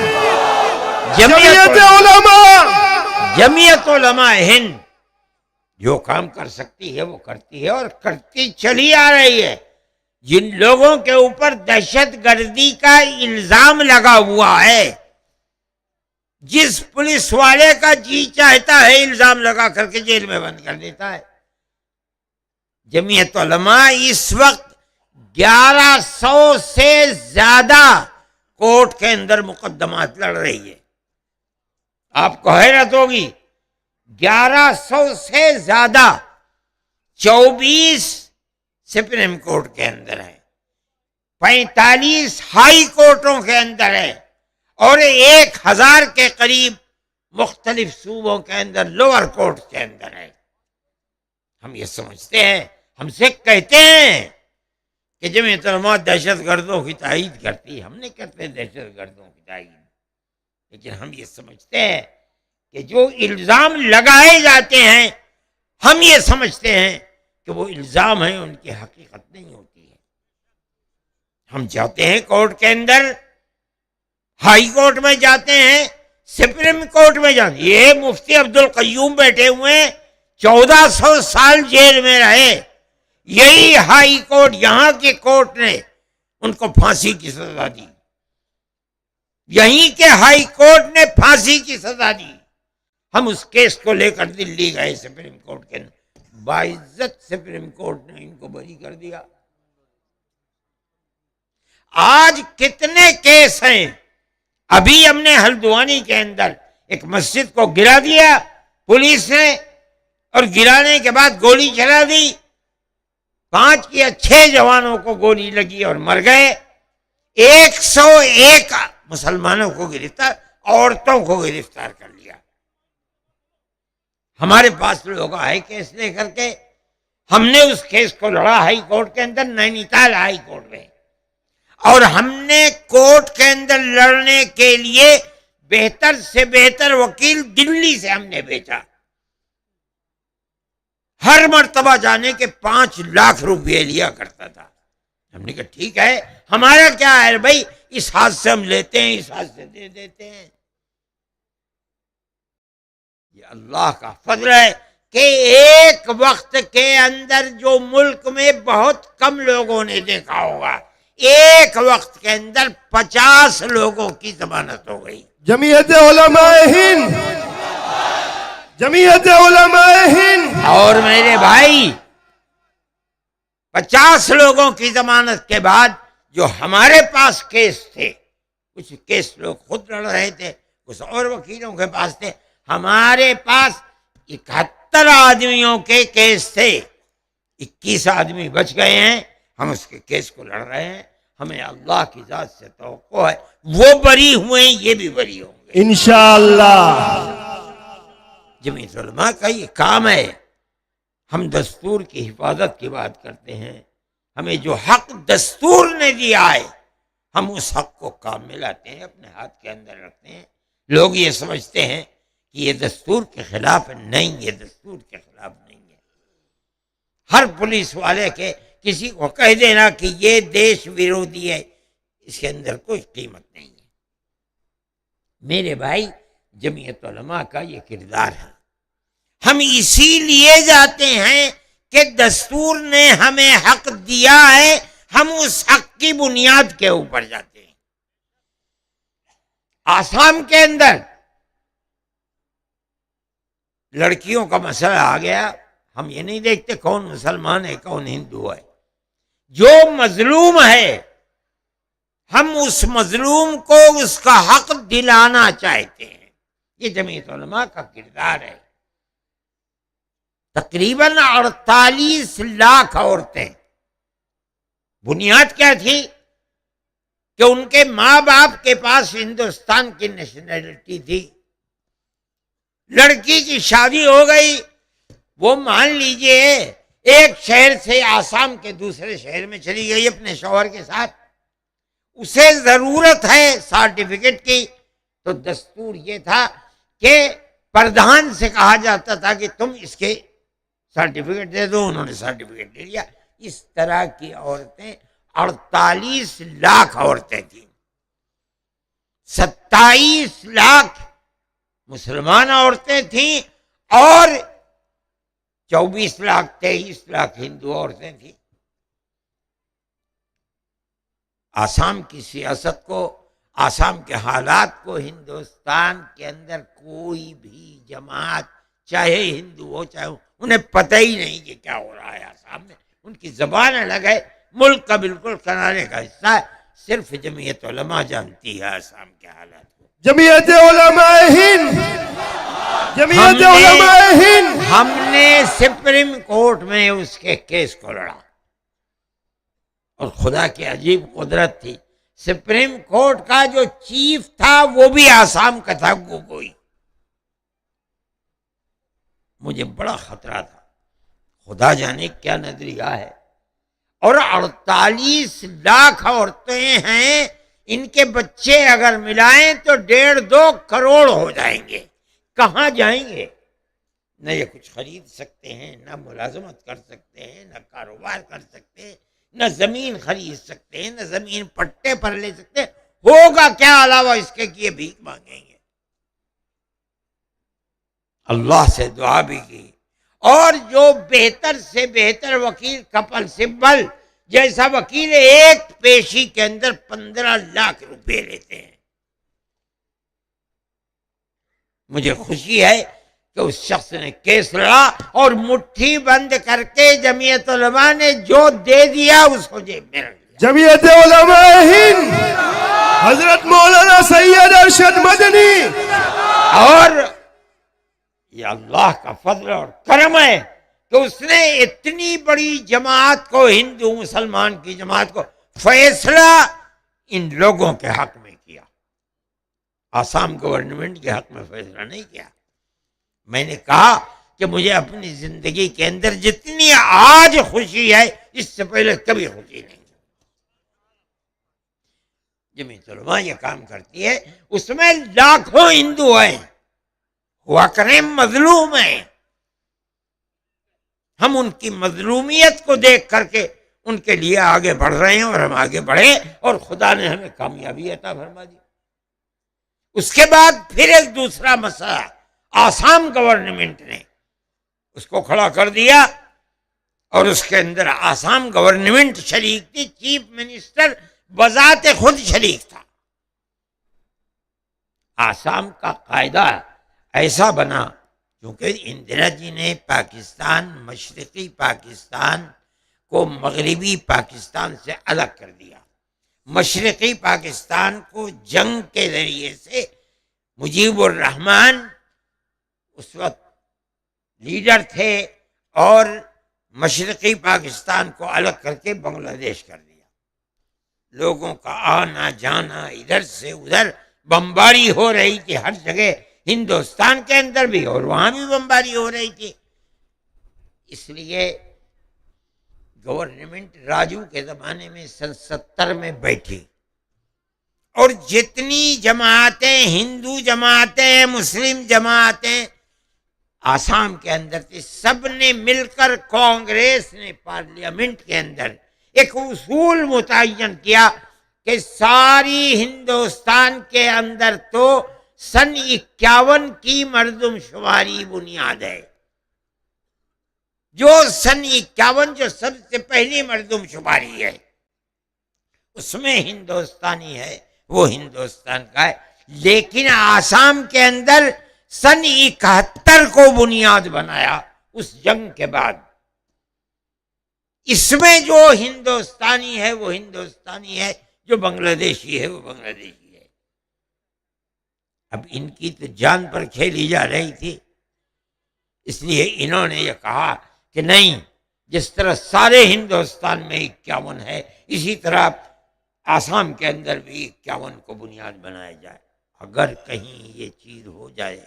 جمعیت علماء ہند جو کام کر سکتی ہے وہ کرتی ہے، اور کرتی چلی آ رہی ہے۔ جن لوگوں کے اوپر دہشت گردی کا الزام لگا ہوا ہے، جس پولیس والے کا جی چاہتا ہے الزام لگا کر کے جیل میں بند کر دیتا ہے۔ جمعیت علماء اس وقت 1100 سے زیادہ کورٹ کے اندر مقدمات لڑ رہی ہے۔ آپ کو حیرت ہوگی، 1100 سے زیادہ، 24 سپریم کورٹ کے اندر ہے، 45 ہائی کورٹوں کے اندر ہے، اور 1000 کے قریب مختلف صوبوں کے اندر لوور کورٹ کے اندر ہے۔ ہم یہ سمجھتے ہیں، ہم سے کہتے ہیں کہ جمعیت علماء دہشت گردوں کی تائید کرتی ہے۔ ہم نہیں کرتے دہشت گردوں کی تائید، لیکن ہم یہ سمجھتے ہیں کہ جو الزام لگائے جاتے ہیں، ہم یہ سمجھتے ہیں کہ وہ الزام ہیں، ان کی حقیقت نہیں ہوتی ہے۔ ہم جاتے ہیں کورٹ کے اندر، ہائی کورٹ میں جاتے ہیں، سپریم کورٹ میں جاتے ہیں۔ یہ مفتی عبدالقیوم بیٹھے ہوئے ہیں، 1400 سال جیل میں رہے، یہی ہائی کورٹ، یہاں کی کورٹ نے ان کو پھانسی کی سزا دی، یہیں کے ہائی کورٹ نے پھانسی کی سزا دی۔ ہم اس کیس کو لے کر دلی گئے سپریم کورٹ کے اندر، باعزت سپریم کورٹ نے ان کو بری کر دیا۔ آج کتنے کیس ہیں؟ ابھی ہم نے ہلدوانی کے اندر ایک مسجد کو گرا دیا پولیس نے، اور گرانے کے بعد گولی چلا دی، 5 یا 6 جوانوں کو گولی لگی اور مر گئے۔ 101 مسلمانوں کو گرفتار، عورتوں کو گرفتار کر لیا۔ ہمارے پاس لوگ آئے کیس لے کر کے، ہم نے اس کیس کو لڑا ہائی کورٹ کے اندر، نینی تال ہائی کورٹ میں، اور ہم نے کورٹ کے اندر لڑنے کے لیے بہتر سے بہتر وکیل دلی سے ہم نے بھیجا۔ ہر مرتبہ جانے کے 5 لاکھ روپے لیا کرتا تھا۔ ہم نے کہا ٹھیک ہے، ہمارا کیا ہے بھائی، اس ہاتھ سے ہم لیتے ہیں، اس ہاتھ سے دے دیتے ہیں۔ یہ اللہ کا فضل ہے کہ ایک وقت کے اندر جو ملک میں بہت کم لوگوں نے دیکھا ہوگا، ایک وقت کے اندر 50 لوگوں کی ضمانت ہو گئی۔ جمعیت علماء ہند، جمعیت علماء ہند۔ اور میرے بھائی 50 لوگوں کی ضمانت کے بعد جو ہمارے پاس کیس تھے، کچھ کیس لوگ خود لڑ رہے تھے، کچھ اور وکیلوں کے پاس تھے، ہمارے پاس 71 آدمیوں کے کیس تھے، 21 آدمی بچ گئے ہیں، ہم اس کے کیس کو لڑ رہے ہیں۔ ہمیں اللہ کی ذات سے توقع ہے وہ بری ہوئے ہیں، یہ بھی بری ہوں گے انشاءاللہ۔ جمعیت علماء کا یہ کام ہے۔ ہم دستور کی حفاظت کی بات کرتے ہیں، ہمیں جو حق دستور نے دیا ہے ہم اس حق کو کام میں لاتے ہیں، اپنے ہاتھ کے اندر رکھتے ہیں۔ لوگ یہ سمجھتے ہیں کہ یہ دستور کے خلاف ہے، نہیں، یہ دستور کے خلاف نہیں ہے۔ ہر پولیس والے کے کسی کو کہہ دینا کہ یہ دیش ویرودھی ہے، اس کے اندر کوئی قیمت نہیں ہے۔ میرے بھائی جمعیت علماء کا یہ کردار ہے۔ ہم اسی لیے جاتے ہیں کہ دستور نے ہمیں حق دیا ہے، ہم اس حق کی بنیاد کے اوپر جاتے ہیں۔ آسام کے اندر لڑکیوں کا مسئلہ آ گیا، ہم یہ نہیں دیکھتے کون مسلمان ہے کون ہندو ہے، جو مظلوم ہے ہم اس مظلوم کو اس کا حق دلانا چاہتے ہیں۔ یہ جمعیت علماء کا کردار ہے۔ تقریباً 48 لاکھ عورتیں، بنیاد کیا تھی کہ ان کے ماں باپ کے پاس ہندوستان کی نیشنلٹی تھی، لڑکی کی شادی ہو گئی، وہ مان لیجئے ایک شہر سے آسام کے دوسرے شہر میں چلی گئی اپنے شوہر کے ساتھ، اسے ضرورت ہے سرٹیفکیٹ کی، تو دستور یہ تھا کہ پردھان سے کہا جاتا تھا کہ تم اس کے سرٹیفکیٹ دے دو، انہوں نے سرٹیفکیٹ دے دیا۔ اس طرح کی عورتیں 48 لاکھ عورتیں تھیں، 27 لاکھ مسلمان عورتیں تھیں اور 24 لاکھ 23 لاکھ ہندو عورتیں تھیں۔ آسام کی سیاست کو، آسام کے حالات کو ہندوستان کے اندر کوئی بھی جماعت، چاہے ہندو ہو چاہے انہیں پتہ ہی نہیں کہ کیا ہو رہا ہے آسام میں، ان کی زبان الگ ہے، ملک کا بالکل کنارے کا حصہ ہے، صرف جمعیت علماء جانتی ہے آسام کے حالات کو۔ جمعیت علماء ہند، جمعیت علماء ہند۔ ہم نے سپریم کورٹ میں اس کے کیس کو لڑا، اور خدا کی عجیب قدرت تھی، سپریم کورٹ کا جو چیف تھا وہ بھی آسام کا تھا، گوگوئی۔ مجھے بڑا خطرہ تھا، خدا جانے کیا نظریہ ہے، اور 48 لاکھ عورتیں ہیں، ان کے بچے اگر ملائیں تو 1.5-2 کروڑ ہو جائیں گے، کہاں جائیں گے؟ نہ یہ کچھ خرید سکتے ہیں، نہ ملازمت کر سکتے ہیں، نہ کاروبار کر سکتے ہیں، نہ زمین خرید سکتے ہیں، نہ زمین پٹے پر لے سکتے ہیں، ہوگا کیا علاوہ اس کے کہ یہ بھیک مانگیں گے۔ اللہ سے دعا بھی کی، اور جو بہتر سے بہتر وکیل کپل سبل جیسا وکیل ایک پیشی کے اندر 15 لاکھ روپے لیتے ہیں۔ مجھے خوشی ہے کہ اس شخص نے کیس لڑا اور مٹھی بند کر کے جمعیت علماء نے جو دے دیا اس کو جیب میں رکھ لیا۔ جمعیت علماء ہند حضرت مولانا سید ارشد مدنی، اور یہ اللہ کا فضل اور کرم ہے کہ اس نے اتنی بڑی جماعت کو، ہندو مسلمان کی جماعت کو، فیصلہ ان لوگوں کے حق میں کیا، آسام گورنمنٹ کے حق میں فیصلہ نہیں کیا۔ میں نے کہا کہ مجھے اپنی زندگی کے اندر جتنی آج خوشی ہے اس سے پہلے کبھی خوشی نہیں۔ جمعیت علماء یہ کام کرتی ہے، اس میں لاکھوں ہندو ہیں، ہوا کریں مظلوم ہیں، ہم ان کی مظلومیت کو دیکھ کر کے ان کے لیے آگے بڑھ رہے ہیں، اور ہم آگے بڑھے اور خدا نے ہمیں کامیابی عطا فرما دی۔ اس کے بعد پھر ایک دوسرا مسئلہ آسام گورنمنٹ نے اس کو کھڑا کر دیا، اور اس کے اندر آسام گورنمنٹ شریک تھی، چیف منسٹر بذات خود شریک تھا۔ آسام کا قاعدہ ایسا بنا، کیونکہ اندرا جی نے پاکستان، مشرقی پاکستان کو مغربی پاکستان سے الگ کر دیا۔ مشرقی پاکستان کو جنگ کے ذریعے سے مجیب الرحمان اس وقت لیڈر تھے، اور مشرقی پاکستان کو الگ کر کے بنگلہ دیش کر دیا۔ لوگوں کا آنا جانا ادھر سے ادھر، بمباری ہو رہی تھی ہر جگہ، ہندوستان کے اندر بھی اور وہاں بھی بمباری ہو رہی تھی۔ اس لیے گورنمنٹ راجو کے زمانے میں سن 70 میں بیٹھی، اور جتنی جماعتیں، ہندو جماعتیں، مسلم جماعتیں آسام کے اندر تھی، سب نے مل کر کانگریس نے پارلیمنٹ کے اندر ایک اصول متعین کیا کہ ساری ہندوستان کے اندر تو سن 51 کی مردم شماری بنیاد ہے۔ جو سن 51 جو سب سے پہلی مردم شماری ہے، اس میں ہندوستانی ہے، وہ ہندوستان کا ہے۔ لیکن آسام کے اندر سن 71 کو بنیاد بنایا اس جنگ کے بعد۔ اس میں جو ہندوستانی ہے وہ ہندوستانی ہے، جو بنگلہ دیشی ہے وہ بنگلہ دیشی ہے۔ اب ان کی تو جان پر کھیلی جا رہی تھی، اس لیے انہوں نے یہ کہا کہ نہیں، جس طرح سارے ہندوستان میں 51 ہے، اسی طرح آسام کے اندر بھی 51 کو بنیاد بنایا جائے۔ اگر کہیں یہ چیز ہو جائے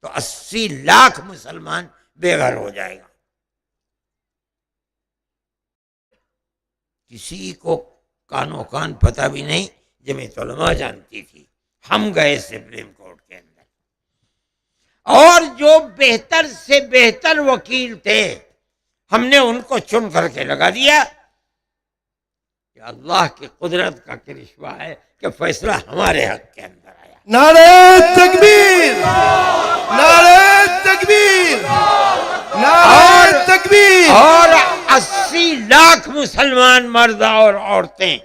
تو 80 لاکھ مسلمان بے گھر ہو جائے گا۔ کسی کو کانوں کان پتہ بھی نہیں، جمعیت علماء جانتی تھی۔ ہم گئے سپریم کورٹ کے اندر، اور جو بہتر سے بہتر وکیل تھے ہم نے ان کو چن کر کے لگا دیا کہ اللہ کی قدرت کا کرشمہ ہے کہ فیصلہ ہمارے حق کے اندر آیا۔ نعرہ تکبیر، نعرہ تکبیر، نعرہ تکبیر۔ اور 80 لاکھ مسلمان مرد اور عورتیں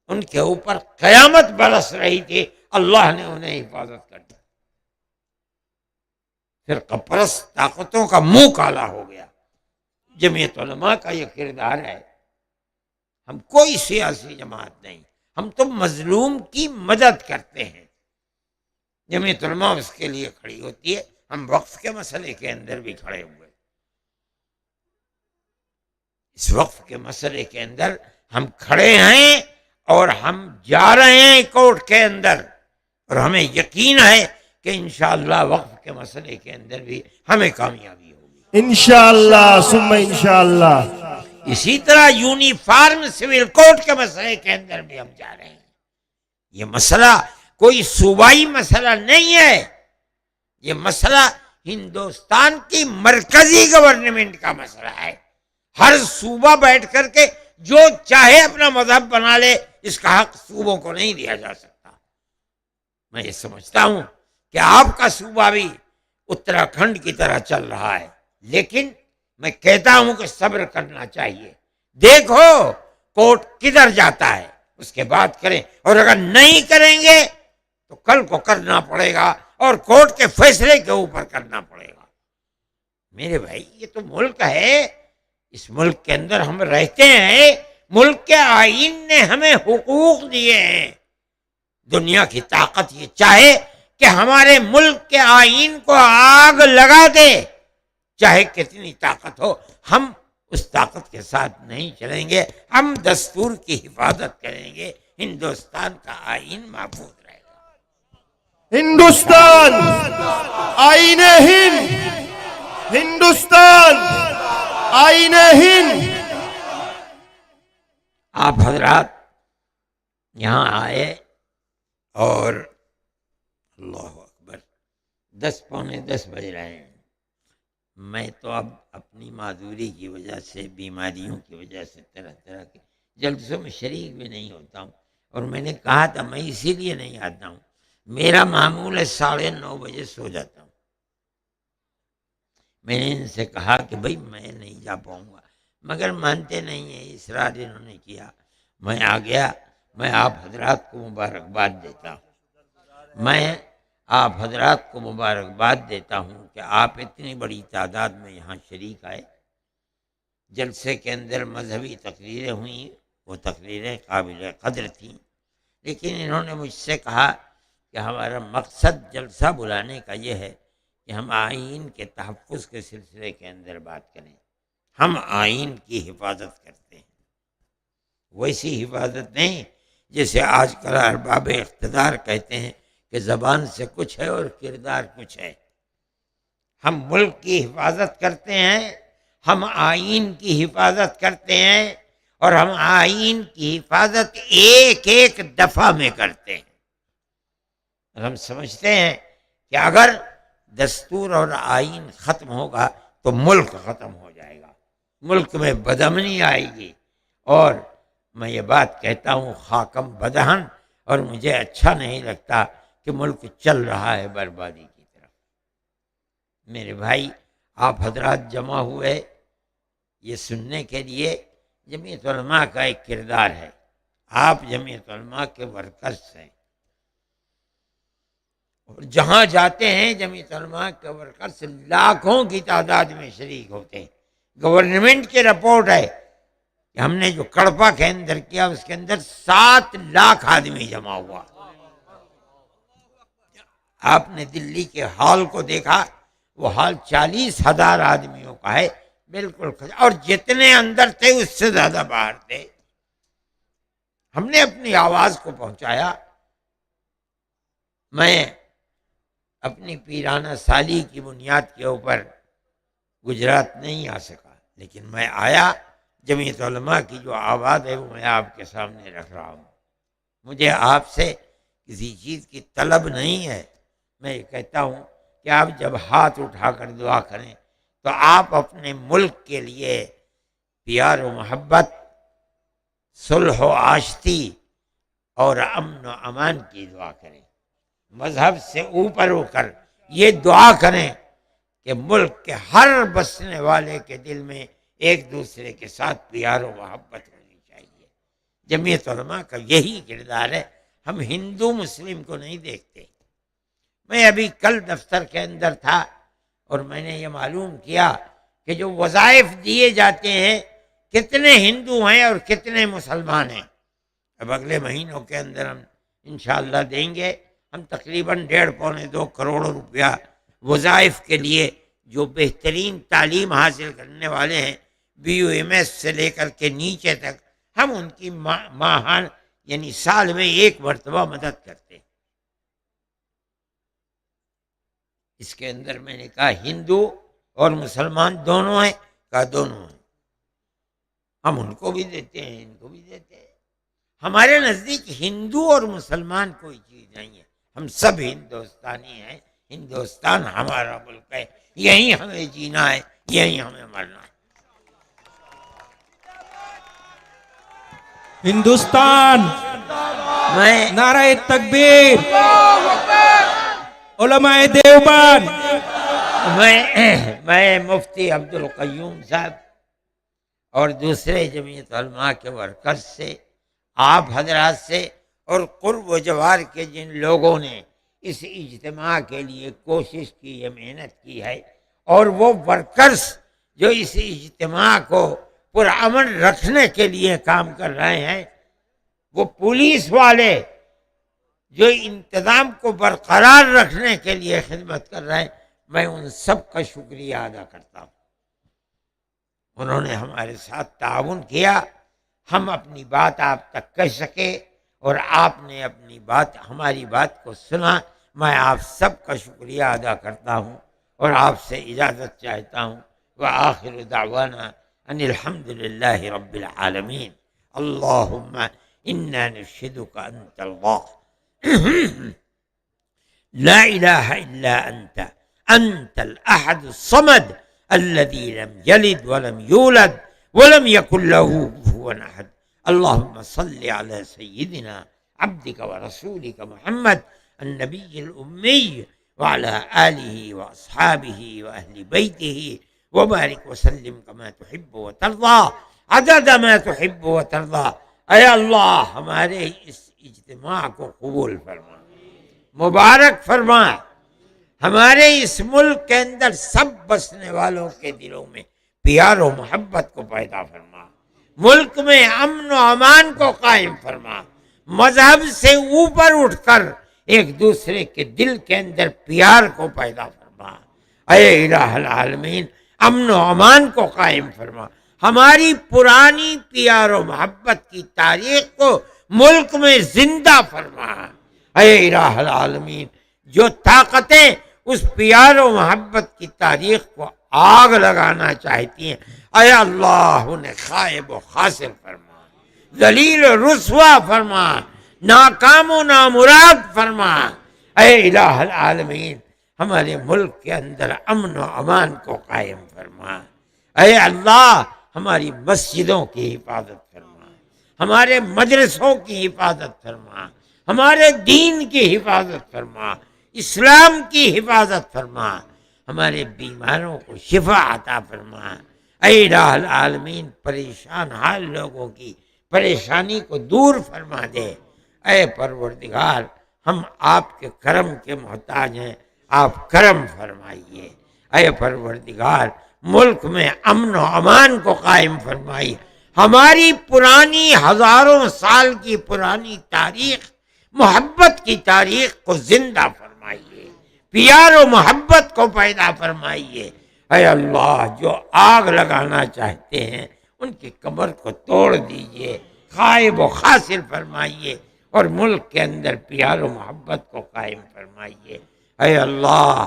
ان کے اوپر قیامت برس رہی تھی، اللہ نے انہیں حفاظت کر دی۔ فرقہ پرست طاقتوں کا منہ کالا ہو گیا۔ جمعیت علماء کا یہ کردار ہے۔ ہم کوئی سیاسی جماعت نہیں، ہم تو مظلوم کی مدد کرتے ہیں۔ جمعیت علماء اس کے لیے کھڑی ہوتی ہے۔ ہم وقف کے مسئلے کے اندر بھی کھڑے ہوئے۔ اس وقف کے مسئلے کے اندر ہم کھڑے ہیں، اور ہم جا رہے ہیں کورٹ کے اندر، اور ہمیں یقین ہے کہ انشاءاللہ وقف کے مسئلے کے اندر بھی ہمیں کامیابی ہوگی انشاءاللہ ثم انشاءاللہ۔ اسی طرح یونیفارم سول کوڈ کے مسئلے کے اندر بھی ہم جا رہے ہیں۔ یہ مسئلہ کوئی صوبائی مسئلہ نہیں ہے، یہ مسئلہ ہندوستان کی مرکزی گورنمنٹ کا مسئلہ ہے۔ ہر صوبہ بیٹھ کر کے جو چاہے اپنا مذہب بنا لے، اس کا حق صوبوں کو نہیں دیا جا سکتا۔ میں یہ سمجھتا ہوں کہ آپ کا صوبہ بھی اتراکھنڈ کی طرح چل رہا ہے، لیکن میں کہتا ہوں کہ صبر کرنا چاہیے۔ دیکھو کورٹ کدھر جاتا ہے، اس کے بعد کریں، اور اگر نہیں کریں گے تو کل کو کرنا پڑے گا، اور کورٹ کے فیصلے کے اوپر کرنا پڑے گا۔ میرے بھائی، یہ تو ملک ہے، اس ملک کے اندر ہم رہتے ہیں، ملک کے آئین نے ہمیں حقوق دیے ہیں۔ دنیا کی طاقت یہ چاہے کہ ہمارے ملک کے آئین کو آگ لگا دے، چاہے کتنی طاقت ہو، ہم اس طاقت کے ساتھ نہیں چلیں گے۔ ہم دستور کی حفاظت کریں گے، ہندوستان کا آئین محفوظ رہے گا۔ ہندوستان آئین ہند، ہندوستان آئین ہند۔ آپ حضرات یہاں آئے اور اللہ اکبر 10 پونے 10 بج رہے ہیں۔ میں تو اب اپنی معذوری کی وجہ سے، بیماریوں کی وجہ سے طرح طرح کے جلسوں میں شریک بھی نہیں ہوتا ہوں، اور میں نے کہا تھا میں اسی لیے نہیں آتا ہوں، میرا معمول ہے 9:30 بجے سو جاتا ہوں۔ میں نے ان سے کہا کہ بھائی میں نہیں جا پاؤں گا، مگر مانتے نہیں ہیں، اصرار انہوں نے کیا، میں آ گیا۔ میں آپ حضرات کو مبارکباد دیتا ہوں۔ میں آپ حضرات کو مبارکباد دیتا ہوں کہ آپ اتنی بڑی تعداد میں یہاں شریک آئے. جلسے کے اندر مذہبی تقریریں ہوئیں، وہ تقریریں قابل قدر تھیں، لیکن انہوں نے مجھ سے کہا کہ ہمارا مقصد جلسہ بلانے کا یہ ہے کہ ہم آئین کے تحفظ کے سلسلے کے اندر بات کریں. ہم آئین کی حفاظت کرتے ہیں، ویسی حفاظت نہیں جیسے آج کل ارباب اقتدار کہتے ہیں کہ زبان سے کچھ ہے اور کردار کچھ ہے. ہم ملک کی حفاظت کرتے ہیں، ہم آئین کی حفاظت کرتے ہیں، اور ہم آئین کی حفاظت ایک ایک دفعہ میں کرتے ہیں. اور ہم سمجھتے ہیں کہ اگر دستور اور آئین ختم ہوگا تو ملک ختم ہو جائے گا، ملک میں بدامنی آئے گی. اور میں یہ بات کہتا ہوں خاکم بدہن، اور مجھے اچھا نہیں لگتا کہ ملک چل رہا ہے بربادی کی طرف. میرے بھائی، آپ حضرات جمع ہوئے یہ سننے کے لیے. جمعیت علماء کا ایک کردار ہے، آپ جمعیت علماء کے ورکرز ہیں، اور جہاں جاتے ہیں جمعیت علماء کے ورکرز لاکھوں کی تعداد میں شریک ہوتے ہیں. گورنمنٹ کی رپورٹ ہے کہ ہم نے جو کڑپا کے اندر کیا اس کے اندر 7 لاکھ آدمی جمع ہوا. آپ نے دلی کے ہال کو دیکھا، وہ ہال 40,000 آدمیوں کا ہے، بالکل. اور جتنے اندر تھے اس سے زیادہ باہر تھے. ہم نے اپنی آواز کو پہنچایا. میں اپنی پیرانہ سالی کی بنیاد کے اوپر گجرات نہیں آ سکا، لیکن میں آیا. جمعیت علماء کی جو آواز ہے وہ میں آپ کے سامنے رکھ رہا ہوں. مجھے آپ سے کسی چیز کی طلب نہیں ہے. میں یہ کہتا ہوں کہ آپ جب ہاتھ اٹھا کر دعا کریں تو آپ اپنے ملک کے لیے پیار و محبت، صلح و آشتی اور امن و امان کی دعا کریں. مذہب سے اوپر ہو کر یہ دعا کریں کہ ملک کے ہر بسنے والے کے دل میں ایک دوسرے کے ساتھ پیار و محبت ہونی چاہیے. جمعیت علماء کا یہی کردار ہے. ہم ہندو مسلم کو نہیں دیکھتے. میں ابھی کل دفتر کے اندر تھا اور میں نے یہ معلوم کیا کہ جو وظائف دیے جاتے ہیں کتنے ہندو ہیں اور کتنے مسلمان ہیں. اب اگلے مہینوں کے اندر ہم انشاءاللہ دیں گے. ہم تقریباً 1.5-2 کروڑ روپیہ وظائف کے لیے جو بہترین تعلیم حاصل کرنے والے ہیں BUMS سے لے کر کے نیچے تک، ہم ان کی ماہان یعنی سال میں 1 مرتبہ مدد کرتے ہیں. اس کے اندر میں نے کہا ہندو اور مسلمان دونوں ہیں، کہا دونوں ہیں. ہم ان کو بھی دیتے ہیں، ان کو بھی دیتے ہیں. ہمارے نزدیک ہندو اور مسلمان کوئی چیز نہیں ہے. ہم سب ہندوستانی ہیں. ہندوستان ہمارا ملک ہے، یہیں ہمیں جینا ہے، یہیں ہمیں مرنا ہے. ہندوستان، نعرہ تکبیر، علماء دیوبند. میں مفتی عبدالقیوم صاحب اور دوسرے جمعیت علماء کے ورکرز سے، آپ حضرات سے، اور قرب و جوار کے جن لوگوں نے اس اجتماع کے لیے کوشش کی، یہ محنت کی ہے، اور وہ ورکرز جو اس اجتماع کو پرامن رکھنے کے لیے کام کر رہے ہیں، وہ پولیس والے جو انتظام کو برقرار رکھنے کے لیے خدمت کر رہے ہیں، میں ان سب کا شکریہ ادا کرتا ہوں. انہوں نے ہمارے ساتھ تعاون کیا. ہم اپنی بات آپ تک کہہ سکے اور آپ نے اپنی بات، ہماری بات کو سنا. میں آپ سب کا شکریہ ادا کرتا ہوں اور آپ سے اجازت چاہتا ہوں. وآخر دعوانا ان الحمد للہ رب العالمین. اللہم انا نشہدک انت اللہ لا الہ الا انت الاحد الصمد الذي لم يلد ولم يولد ولم يكن له كفوا احد. اللهم صل على سيدنا عبدك ورسولك محمد النبي الأمي وعلى آله وأصحابه وأهل بيته وبارك وسلم كما تحب وترضى عدد ما تحب وترضى. اے اللہ ہمارے اس اجتماع کو قبول فرما. مبارک فرما، ہمارے اس ملک کے اندر سب بسنے والوں کے دلوں میں پیار و محبت کو پیدا فرما، ملک میں امن و امان کو قائم فرما، مذہب سے اوپر اٹھ کر ایک دوسرے کے دل کے اندر پیار کو پیدا فرما، اے الہ العالمین امن و امان کو قائم فرما، ہماری پرانی پیار و محبت کی تاریخ کو ملک میں زندہ فرما، اے الہ العالمین جو طاقتیں اس پیار و محبت کی تاریخ کو آگ لگانا چاہتی ہیں، اے اللہ انہیں خائب و خاسر فرما، ذلیل و رسوا فرما، ناکام و نامراد فرما، اے الہ العالمین ہمارے ملک کے اندر امن و امان کو قائم فرما، اے اللہ ہماری مسجدوں کی حفاظت فرما، ہمارے مدرسوں کی حفاظت فرما، ہمارے دین کی حفاظت فرما، اسلام کی حفاظت فرما، ہمارے بیماروں کو شفا عطا فرما، اے الہ العالمین پریشان حال لوگوں کی پریشانی کو دور فرما دے، اے پروردگار ہم آپ کے کرم کے محتاج ہیں، آپ کرم فرمائیے، اے پروردگار ملک میں امن و امان کو قائم فرمائیے، ہماری پرانی ہزاروں سال کی پرانی تاریخ محبت کی تاریخ کو زندہ فرمائیے، پیار و محبت کو پیدا فرمائیے، اے اللہ جو آگ لگانا چاہتے ہیں ان کی کمر کو توڑ دیجئے، خائب و خاسر فرمائیے، اور ملک کے اندر پیار و محبت کو قائم فرمائیے، اے اللہ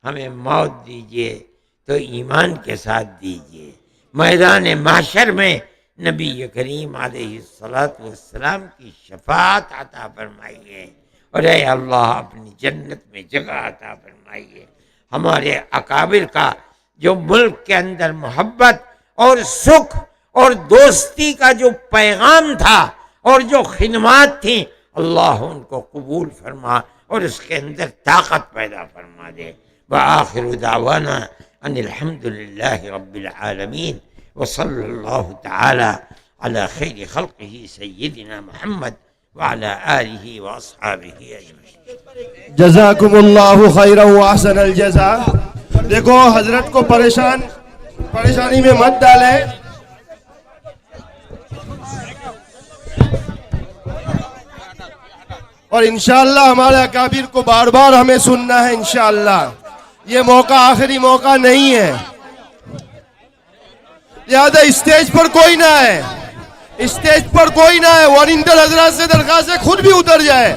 ہمیں موت دیجئے تو ایمان کے ساتھ دیجئے، میدان محشر میں نبی کریم علیہ السلام کی شفاعت عطا فرمائیے، اور اے اللہ اپنی جنت میں جگہ عطا فرمائیے، ہمارے اکابر کا جو ملک کے اندر محبت اور سکھ اور دوستی کا جو پیغام تھا اور جو خدمات تھیں، اللہ ان کو قبول فرما اور اس کے اندر طاقت پیدا فرما دے۔ وآخر دعوانا ان الحمد للہ رب العالمین وصلی اللہ تعالی علی خیر خلقہ سیدنا محمد وعلى آلہ واصحابہ اجمعین۔ جزاکم اللہ خیرا واحسن الجزاء۔ دیکھو حضرت کو پریشانی میں مت ڈالیں، اور انشاءاللہ ہمارے اکابر کو بار بار ہمیں سننا ہے انشاءاللہ، یہ موقع آخری موقع نہیں ہے، لہذا اسٹیج پر کوئی نہ ہے، اسٹیج پر کوئی نہ ہے، وارنٹر حضرات سے درخواست ہے خود بھی اتر جائے۔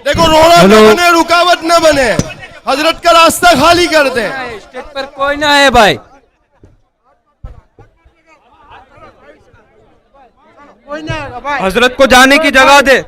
دیکھو روڑا نہ بنے، رکاوٹ نہ بنے، حضرت کا راستہ خالی کر دیں۔ اسٹیج پر کوئی نہ ہے بھائی، حضرت کو جانے کی جگہ دے۔